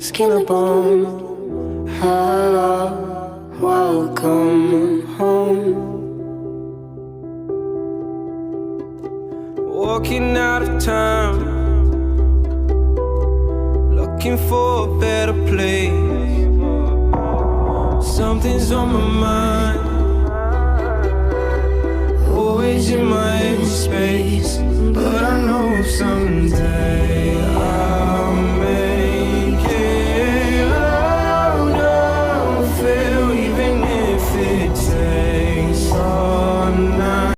skin to bone. Hello, welcome home. Walking out of time, looking for a better place. Something's on my mind, always in my empty space. But I know someday